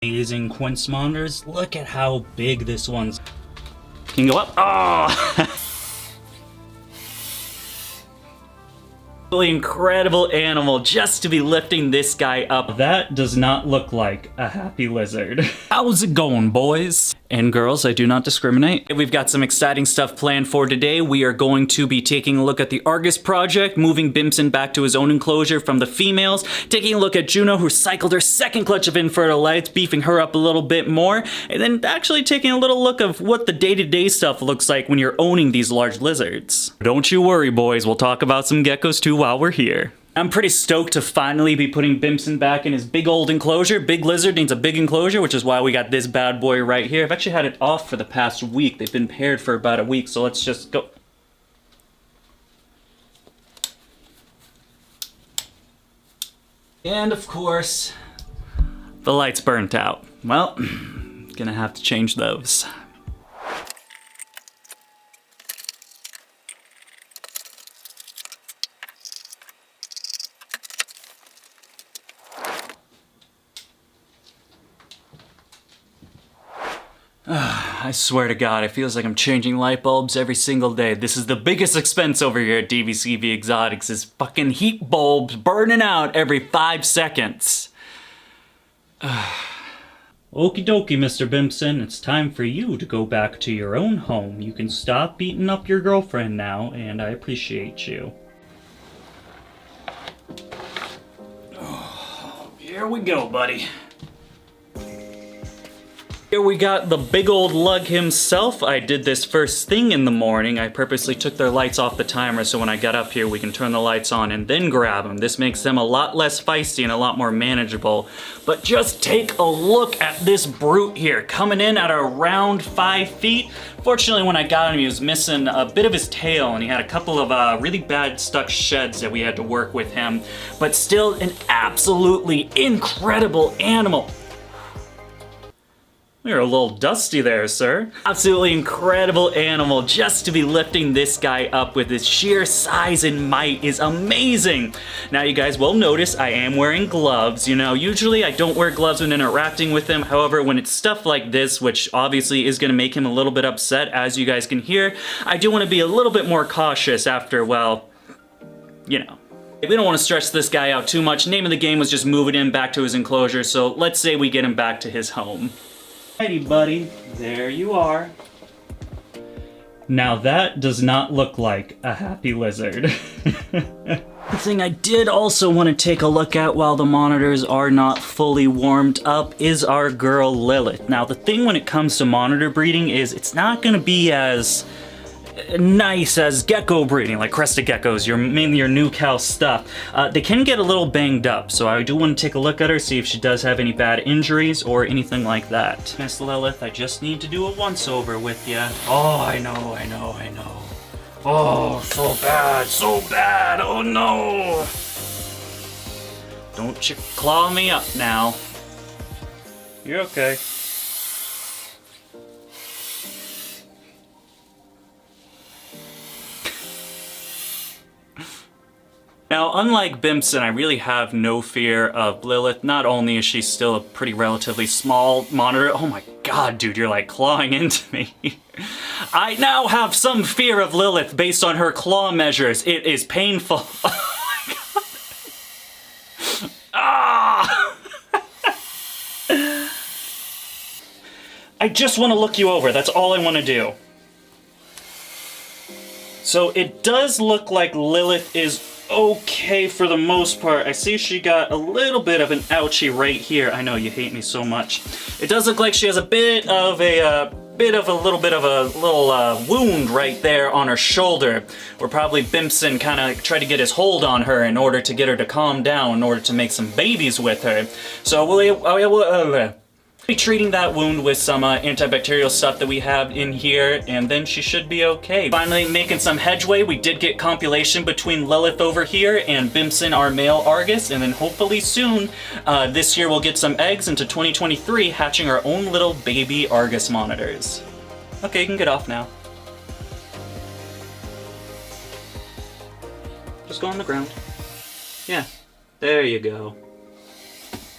Amazing Quince monitors. Look at how big this one's. Can you go up? Oh! Incredible animal just to be lifting this guy up. That does not look like a happy lizard. How's it going, boys? And girls, I do not discriminate. We've got some exciting stuff planned for today. We are going to be taking a look at the Argus project, moving BIMPSON back to his own enclosure from the females, taking a look at Juno, who cycled her second clutch of infertile lights, beefing her up a little bit more, and then actually taking a little look of what the day-to-day stuff looks like when you're owning these large lizards. Don't you worry, boys, we'll talk about some geckos too while we're here. I'm pretty stoked to finally be putting BIMPSON back in his big old enclosure. Big lizard needs a big enclosure, which is why we got this bad boy right here. I've actually had it off for the past week. They've been paired for about a week, so let's just go. And of course, the lights burnt out. Well, gonna have to change those. I swear to God, it feels like I'm changing light bulbs every single day. This is the biggest expense over here at DVCV Exotics, is fucking heat bulbs burning out every 5 seconds. Okie dokie, Mr. BIMPSON, it's time for you to go back to your own home. You can stop beating up your girlfriend now, and I appreciate you. Oh, here we go, buddy. Here we got the big old lug himself. I did this first thing in the morning. I purposely took their lights off the timer so when I got up here we can turn the lights on and then grab them. This makes them a lot less feisty and a lot more manageable. But just take a look at this brute here, coming in at around 5 feet. Fortunately, when I got him, he was missing a bit of his tail and he had a couple of really bad stuck sheds that we had to work with him. But still an absolutely incredible animal. You're a little dusty there, sir. Absolutely incredible animal. Just to be lifting this guy up with his sheer size and might is amazing. Now, you guys will notice I am wearing gloves. You know, usually I don't wear gloves when interacting with him. However, when it's stuff like this, which obviously is going to make him a little bit upset, as you guys can hear, I do want to be a little bit more cautious after, well, you know. We don't want to stress this guy out too much. Name of the game was just moving him back to his enclosure, so let's say we get him back to his home. Alrighty, buddy, there you are. Now that does not look like a happy lizard. The thing I did also want to take a look at while the monitors are not fully warmed up is our girl Lilith. Now the thing when it comes to monitor breeding is it's not going to be as nice as gecko breeding, like crested geckos, mainly your new cow stuff. They can get a little banged up, so I do want to take a look at her, see if she does have any bad injuries or anything like that. Miss Lilith, I just need to do a once-over with you. Oh, I know. Oh, so bad, oh no! Don't you claw me up now. You're okay. Now, unlike BIMPSON, I really have no fear of Lilith. Not only is she still a pretty relatively small monitor, oh my god, dude, you're like clawing into me. I now have some fear of Lilith based on her claw measures. It is painful. Oh my god. Ah! I just want to look you over, that's all I want to do. So it does look like Lilith is okay for the most part. I see she got a little bit of an ouchie right here. I know you hate me so much. It does look like she has a bit of a little wound right there on her shoulder, where probably BIMPSON kind of tried to get his hold on her in order to get her to calm down, in order to make some babies with her. So we'll be treating that wound with some antibacterial stuff that we have in here, and then she should be okay. Finally making some headway. We did get compilation between Lilith over here and BIMPSON, our male Argus, and then hopefully soon this year we'll get some eggs into 2023, hatching our own little baby Argus monitors. Okay, you can get off now. Just go on the ground. Yeah, there you go.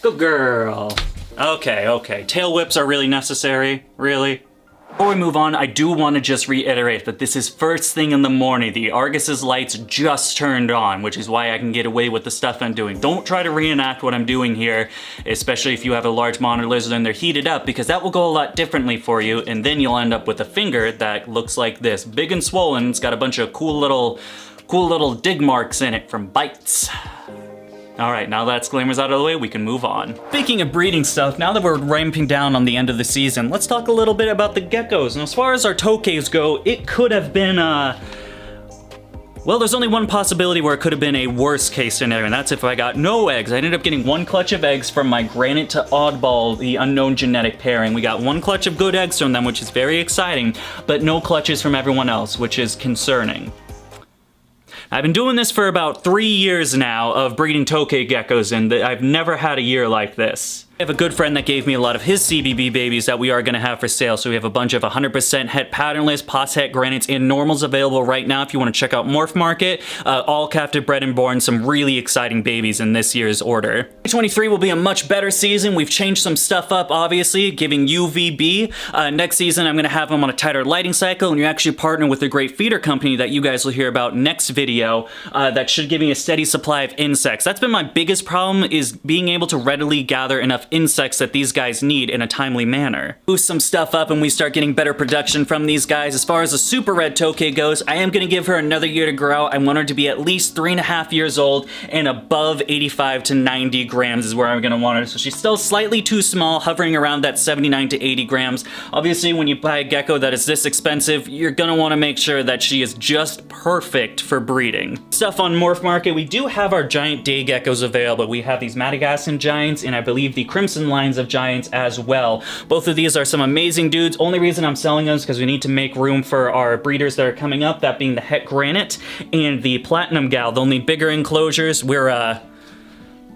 Good girl. Okay. Tail whips are really necessary, really? Before we move on, I do want to just reiterate that this is first thing in the morning. The Argus's lights just turned on, which is why I can get away with the stuff I'm doing. Don't try to reenact what I'm doing here, especially if you have a large monitor lizard and they're heated up, because that will go a lot differently for you, and then you'll end up with a finger that looks like this. Big and swollen, it's got a bunch of cool little dig marks in it from bites. All right, now that disclaimer's out of the way, we can move on. Speaking of breeding stuff, now that we're ramping down on the end of the season, let's talk a little bit about the geckos. And as far as our tokays go, it could have been, well, there's only one possibility where it could have been a worst case scenario, and that's if I got no eggs. I ended up getting one clutch of eggs from my granite to oddball, the unknown genetic pairing. We got one clutch of good eggs from them, which is very exciting, but no clutches from everyone else, which is concerning. I've been doing this for about 3 years now of breeding tokay geckos, and I've never had a year like this. I have a good friend that gave me a lot of his CBB babies that we are going to have for sale, so we have a bunch of 100% het patternless, pos het granites, and normals available right now if you want to check out Morph Market. All captive bred and born, some really exciting babies in this year's order. 2023 will be a much better season. We've changed some stuff up, obviously, giving UVB. Next season, I'm going to have them on a tighter lighting cycle, and you actually partner with a great feeder company that you guys will hear about next video that should give me a steady supply of insects. That's been my biggest problem, is being able to readily gather enough insects that these guys need in a timely manner. Boost some stuff up and we start getting better production from these guys. As far as the super red tokay goes, I am going to give her another year to grow. I want her to be at least 3.5 years old and above 85 to 90 grams is where I'm going to want her. So she's still slightly too small, hovering around that 79 to 80 grams. Obviously, when you buy a gecko that is this expensive, you're going to want to make sure that she is just perfect for breeding. Stuff on Morph Market, we do have our giant day geckos available. We have these Madagascan giants and I believe the Crimson lines of giants as well. Both of these are some amazing dudes. Only reason I'm selling them is because we need to make room for our breeders that are coming up, that being the Het Granite and the Platinum Gal. They'll need bigger enclosures. We're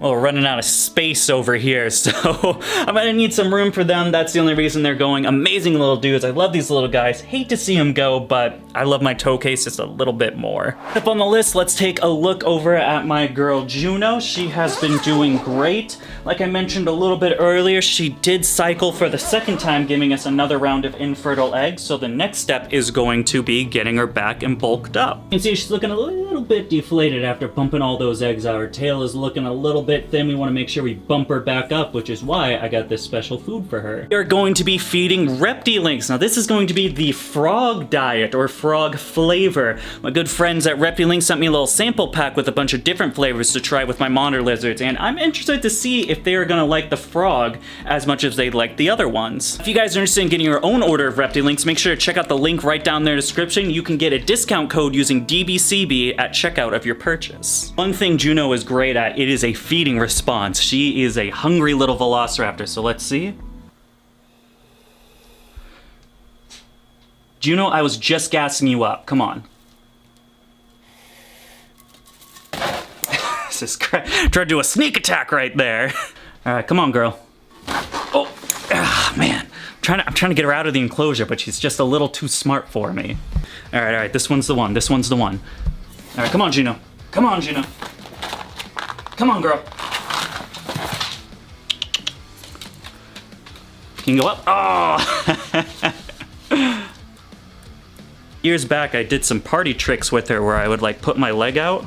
running out of space over here, so I'm gonna need some room for them. That's the only reason they're going. Amazing little dudes. I love these little guys. Hate to see them go, but I love my tokays just a little bit more. Up on the list, let's take a look over at my girl Juno. She has been doing great. Like I mentioned a little bit earlier, she did cycle for the second time, giving us another round of infertile eggs, so the next step is going to be getting her back and bulked up. You can see she's looking a little bit deflated after pumping all those eggs out. Her tail is looking a little bit thin. We want to make sure we bump her back up, which is why I got this special food for her. We are going to be feeding Reptilinks. Now this is going to be the frog diet or frog flavor. My good friends at Reptilinks sent me a little sample pack with a bunch of different flavors to try with my monitor lizards, and I'm interested to see if they are going to like the frog as much as they like the other ones. If you guys are interested in getting your own order of Reptilinks, make sure to check out the link right down there in the description. You can get a discount code using DBCB at checkout of your purchase. One thing Juno is great at, it is a feeding response. She is a hungry little velociraptor, so let's see. Juno, I was just gassing you up. Come on. This is great. Tried to do a sneak attack right there. All right, come on, girl. Oh, man. I'm trying to get her out of the enclosure, but she's just a little too smart for me. All right, this one's the one. This one's the one. All right, come on, Juno. Come on, Juno. Come on, girl. Can you go up? Oh! Years back, I did some party tricks with her where I would like put my leg out.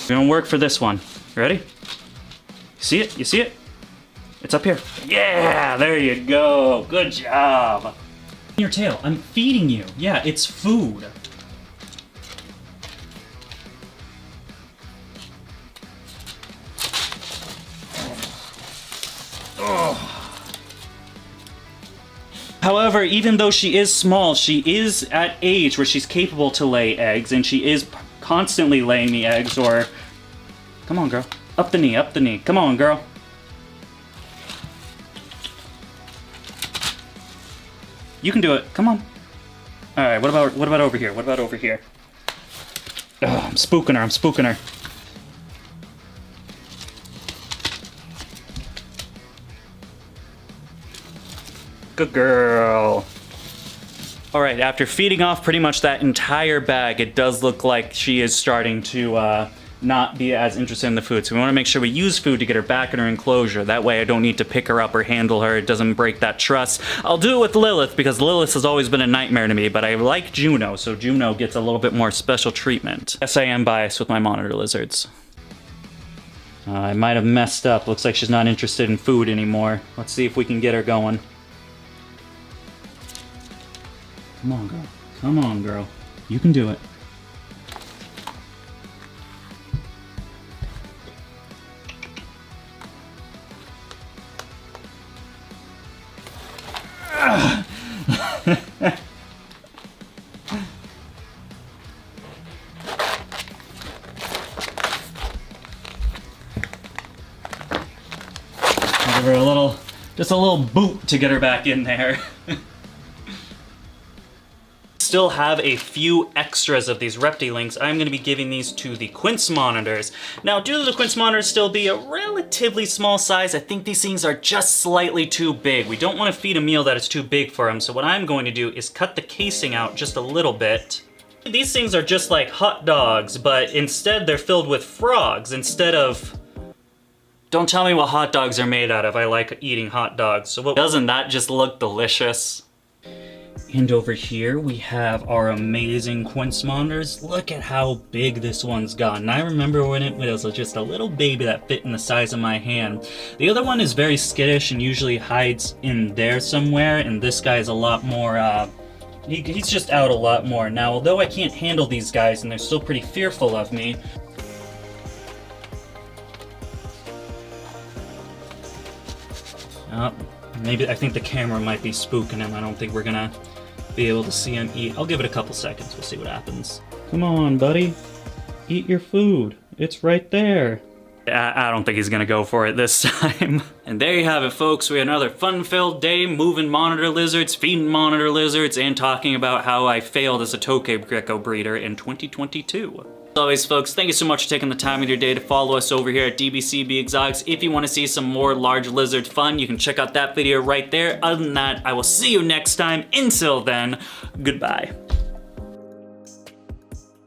Gonna work for this one. Ready? See it? You see it? It's up here. Yeah, there you go. Good job. Your tail. I'm feeding you. Yeah, it's food. However, even though she is small, she is at age where she's capable to lay eggs, and she is constantly laying me eggs, or... Come on, girl. Up the knee, up the knee. Come on, girl. You can do it. Come on. Alright, what about over here? What about over here? Oh, I'm spooking her, I'm spooking her. Good girl. All right, after feeding off pretty much that entire bag, it does look like she is starting to not be as interested in the food. So we wanna make sure we use food to get her back in her enclosure. That way I don't need to pick her up or handle her. It doesn't break that trust. I'll do it with Lilith because Lilith has always been a nightmare to me, but I like Juno, so Juno gets a little bit more special treatment. Yes, I am biased with my monitor lizards. I might have messed up. Looks like she's not interested in food anymore. Let's see if we can get her going. Come on, girl. Come on, girl. You can do it. Give her a little, just a little boot to get her back in there. Still have a few extras of these Reptilinks. I'm going to be giving these to the Quince monitors. Now, due to the Quince monitors still be a relatively small size, I think these things are just slightly too big. We don't want to feed a meal that is too big for them, so what I'm going to do is cut the casing out just a little bit. These things are just like hot dogs, but instead they're filled with frogs instead of... Don't tell me what hot dogs are made out of. I like eating hot dogs. So doesn't that just look delicious? And over here we have our amazing Quince monitors. Look at how big this one's gotten. I remember when it was just a little baby that fit in the size of my hand. The other one is very skittish and usually hides in there somewhere, and this guy is a lot more, he's just out a lot more. Now, although I can't handle these guys and they're still pretty fearful of me, maybe I think the camera might be spooking him. I don't think we're gonna be able to see him eat. I'll give it a couple seconds. We'll see what happens. Come on, buddy. Eat your food. It's right there. I don't think he's gonna go for it this time. And there you have it, folks. We had another fun-filled day moving monitor lizards, feeding monitor lizards, and talking about how I failed as a tokay gecko breeder in 2022. As always, folks, thank you so much for taking the time of your day to follow us over here at DBCB Exotics. If you want to see some more large lizard fun, you can check out that video right there. Other than that, I will see you next time. Until then, goodbye.